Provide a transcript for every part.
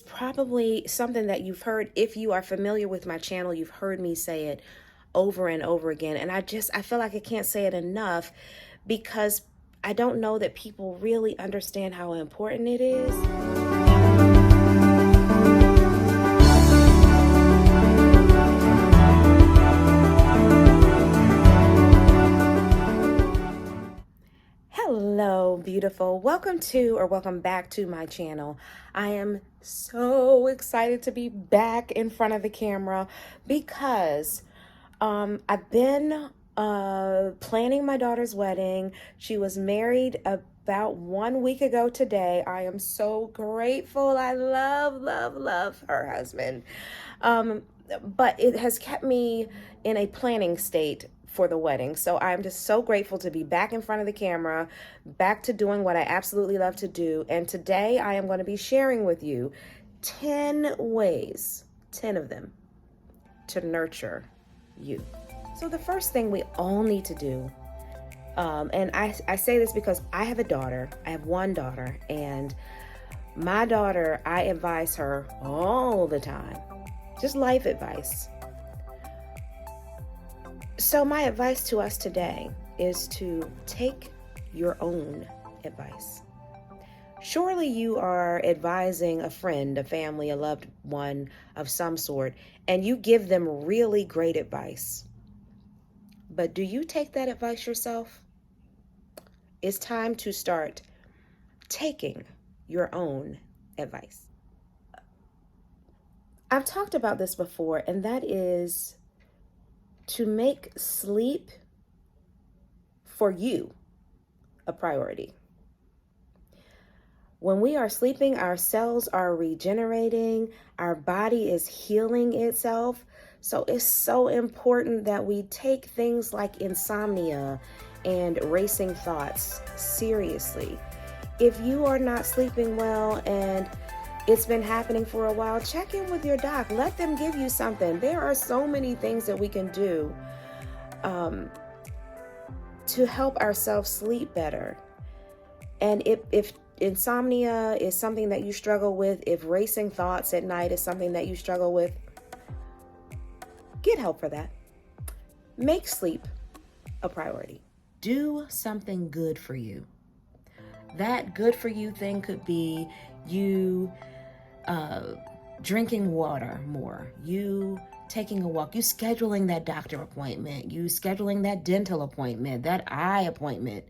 probably something that you've heard. If you are familiar with my channel, you've heard me say it over and over again. And I feel like I can't say it enough because I don't know that people really understand how important it is. Hello, beautiful. Welcome back to my channel. I am so excited to be back in front of the camera because I've been planning my daughter's wedding. She was married about 1 week ago today. I am so grateful. I love her husband. But it has kept me in a planning state for the wedding. So I'm just so grateful to be back in front of the camera, back to doing what I absolutely love to do. And today I am going to be sharing with you 10 ways, 10 of them, to nurture you. So the first thing we all need to do, and I say this because I have a daughter. I have one daughter, and my daughter, I advise her all the time, just life advice. So my advice to us today is to take your own advice. Surely you are advising a friend, a family, a loved one of some sort, and you give them really great advice. But do you take that advice yourself? It's time to start taking your own advice. I've talked about this before, and that is to make sleep for you a priority. When we are sleeping, our cells are regenerating, our body is healing itself. So it's so important that we take things like insomnia and racing thoughts seriously. If you are not sleeping well and it's been happening for a while, check in with your doc. Let them give you something. There are so many things that we can do to help ourselves sleep better. And if insomnia is something that you struggle with, if racing thoughts at night is something that you struggle with, get help for that. Make sleep a priority. Do something good for you. That good for you thing could be you drinking water more, you taking a walk, you scheduling that doctor appointment, you scheduling that dental appointment, that eye appointment.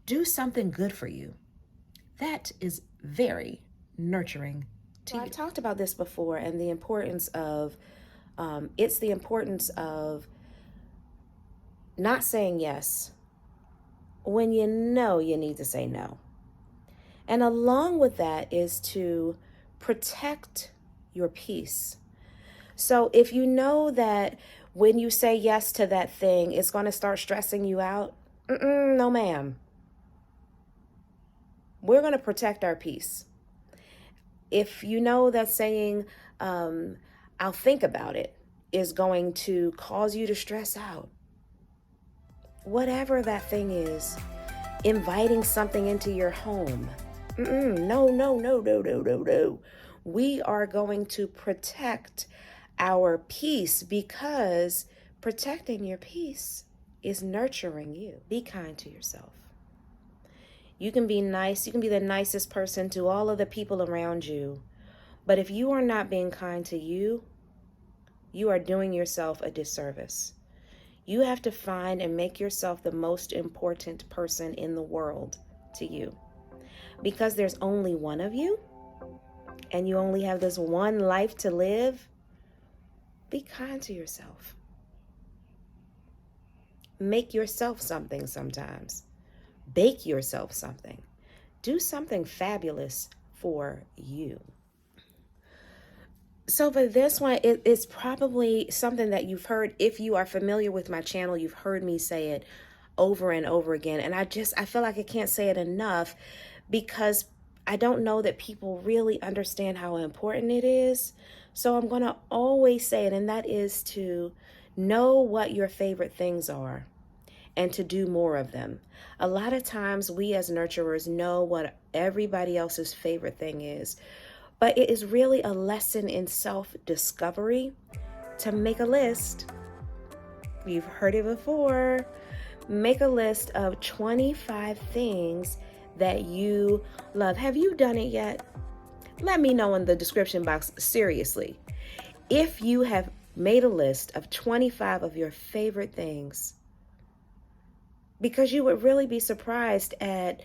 Do something good for you. That is very nurturing to you. I've talked about this before, and the importance of it's the importance of not saying yes when you know you need to say no. And along with that is to protect your peace. So if you know that when you say yes to that thing, it's going to start stressing you out, no ma'am. We're going to protect our peace. If you know that saying, I'll think about it, is going to cause you to stress out, whatever that thing is, inviting something into your home, no. We are going to protect our peace because protecting your peace is nurturing you. Be kind to yourself. You can be nice. You can be the nicest person to all of the people around you. But if you are not being kind to you, you are doing yourself a disservice. You have to find and make yourself the most important person in the world to you. Because there's only one of you, and you only have this one life to live, be kind to yourself. Make yourself something sometimes. Bake yourself something. Do something fabulous for you. So for this one, it's probably something that you've heard. If you are familiar with my channel, you've heard me say it over and over again. And I feel like I can't say it enough because I don't know that people really understand how important it is. So I'm going to always say it, and that is to know what your favorite things are and to do more of them. A lot of times we as nurturers know what everybody else's favorite thing is, But it is really a lesson in self-discovery to make a list. You've heard it before. Make a list of 25 things that you love. Have you done it yet? Let me know in the description box, seriously. If you have made a list of 25 of your favorite things, because you would really be surprised at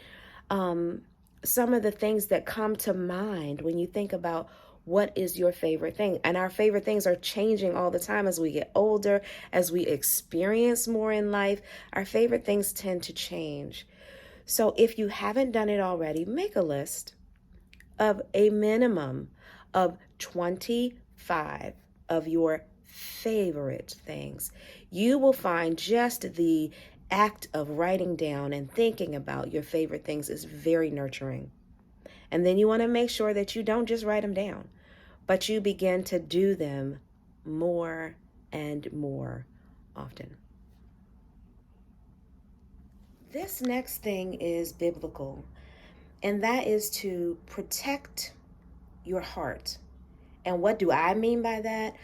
some of the things that come to mind when you think about what is your favorite thing. And our favorite things are changing all the time as we get older, as we experience more in life. Our favorite things tend to change. So if you haven't done it already, make a list of a minimum of 25 of your favorite things. You will find just the act of writing down and thinking about your favorite things is very nurturing. And then you want to make sure that you don't just write them down, but you begin to do them more and more often. This next thing is biblical, and that is to protect your heart. And what do I mean by that?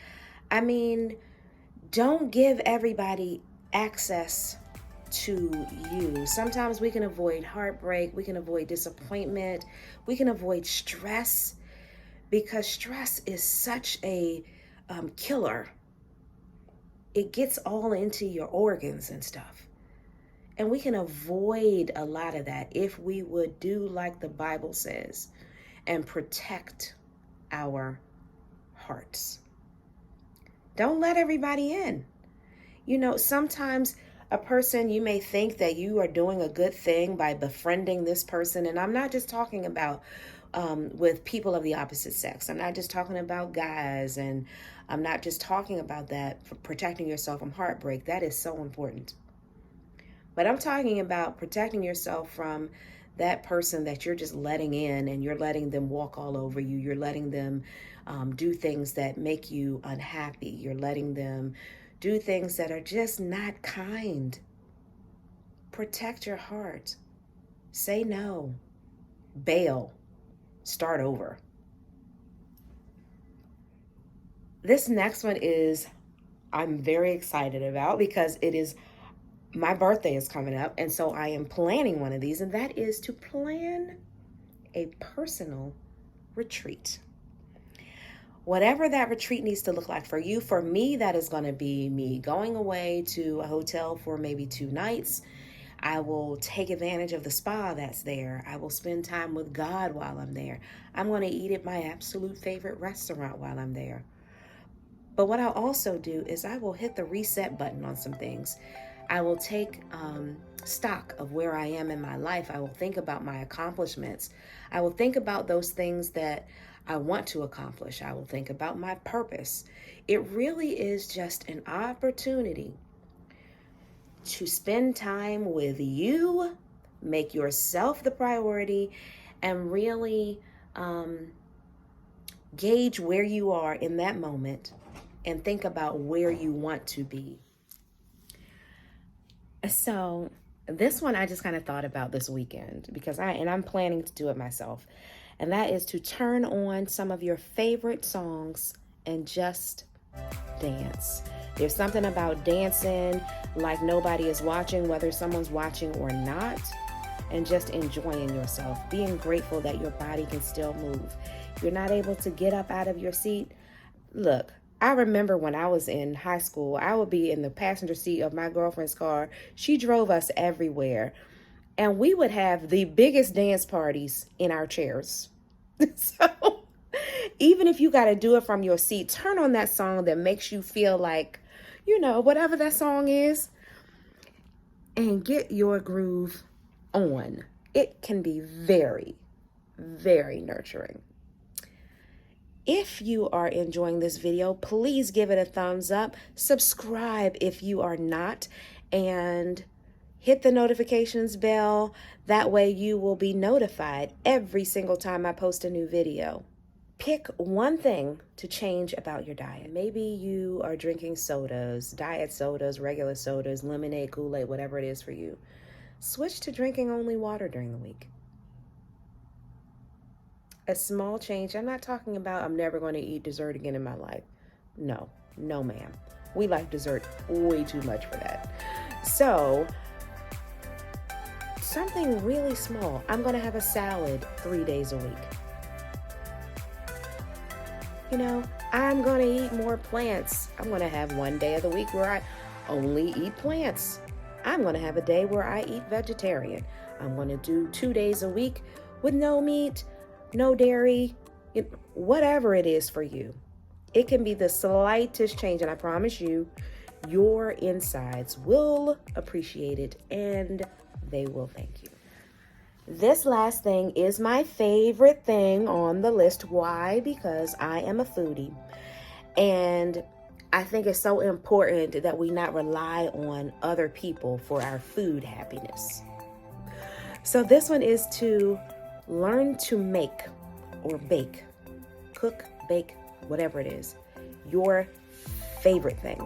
I mean, don't give everybody access to you. Sometimes we can avoid heartbreak, we can avoid disappointment, we can avoid stress, because stress is such a killer. It gets all into your organs and stuff. And we can avoid a lot of that if we would do like the Bible says and protect our hearts. Don't let everybody in. You know, sometimes a person, you may think that you are doing a good thing by befriending this person. And I'm not just talking about with people of the opposite sex. I'm not just talking about guys, and I'm not just talking about that for protecting yourself from heartbreak. That is so important. But I'm talking about protecting yourself from that person that you're just letting in, and you're letting them walk all over you. You're letting them do things that make you unhappy. You're letting them do things that are just not kind. Protect your heart. Say no. Bail. Start over. This next one I'm very excited about because my birthday is coming up, and so I am planning one of these, and that is to plan a personal retreat. Whatever that retreat needs to look like for you. For me, that is going to be me going away to a hotel for maybe 2 nights. I will take advantage of the spa that's there. I will spend time with God while I'm there. I'm going to eat at my absolute favorite restaurant while I'm there. But what I'll also do is I will hit the reset button on some things. I will take stock of where I am in my life. I will think about my accomplishments. I will think about those things that I want to accomplish. I will think about my purpose. It really is just an opportunity to spend time with you, make yourself the priority, and really gauge where you are in that moment and think about where you want to be. So this one I just kind of thought about this weekend because I'm planning to do it myself. And that is to turn on some of your favorite songs and just dance. There's something about dancing like nobody is watching, whether someone's watching or not, and just enjoying yourself, being grateful that your body can still move. If you're not able to get up out of your seat, look, I remember when I was in high school, I would be in the passenger seat of my girlfriend's car. She drove us everywhere, and we would have the biggest dance parties in our chairs. So even if you got to do it from your seat, turn on that song that makes you feel like, whatever that song is, and get your groove on. It can be very, very nurturing. If you are enjoying this video, please give it a thumbs up. Subscribe if you are not, and hit the notifications bell. That way you will be notified every single time I post a new video. Pick one thing to change about your diet. Maybe you are drinking sodas, diet sodas, regular sodas, lemonade, Kool-Aid, whatever it is for you. Switch to drinking only water during the week. A small change. I'm not talking about I'm never going to eat dessert again in my life. No, no, ma'am. We like dessert way too much for that. So, something really small. I'm going to have a salad 3 days a week. You know, I'm going to eat more plants. I'm going to have one day of the week where I only eat plants. I'm going to have a day where I eat vegetarian. I'm going to do 2 days a week with no meat, no dairy, whatever it is for you. It can be the slightest change, and I promise you, your insides will appreciate it and they will thank you. This last thing is my favorite thing on the list. Why? Because I am a foodie. And I think it's so important that we not rely on other people for our food happiness. So this one is to learn to make or bake, cook, bake, whatever it is, your favorite thing.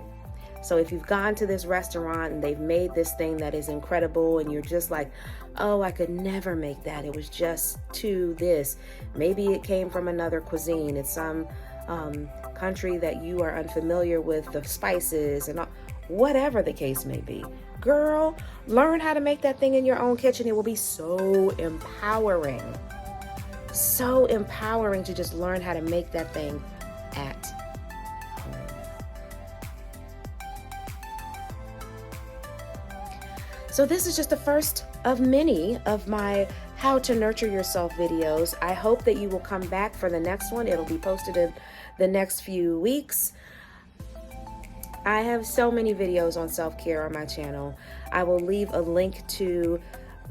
So if you've gone to this restaurant and they've made this thing that is incredible and you're just like, oh, I could never make that. It was just too this. Maybe it came from another cuisine. It's some country that you are unfamiliar with the spices and all, whatever the case may be. Girl, learn how to make that thing in your own kitchen. It will be so empowering. So empowering to just learn how to make that thing at home. So this is just the first of many of my How to Nurture Yourself videos. I hope that you will come back for the next one. It'll be posted in the next few weeks. I have so many videos on self-care on my channel. I will leave a link to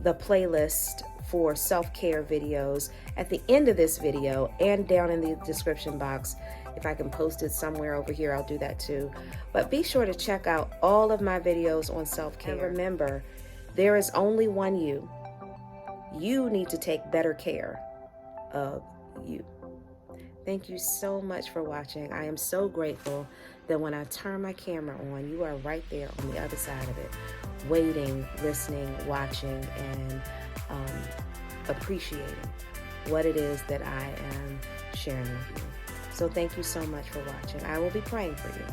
the playlist for self-care videos at the end of this video and down in the description box. If I can post it somewhere over here, I'll do that too. But be sure to check out all of my videos on self-care. And remember, there is only one you. You need to take better care of you. Thank you so much for watching. I am so grateful that when I turn my camera on, you are right there on the other side of it, waiting, listening, watching, and appreciating what it is that I am sharing with you. So thank you so much for watching. I will be praying for you,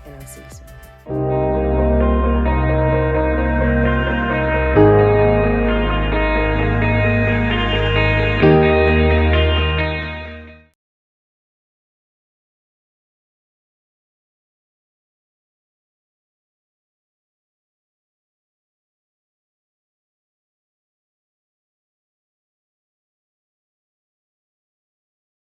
and I'll see you soon.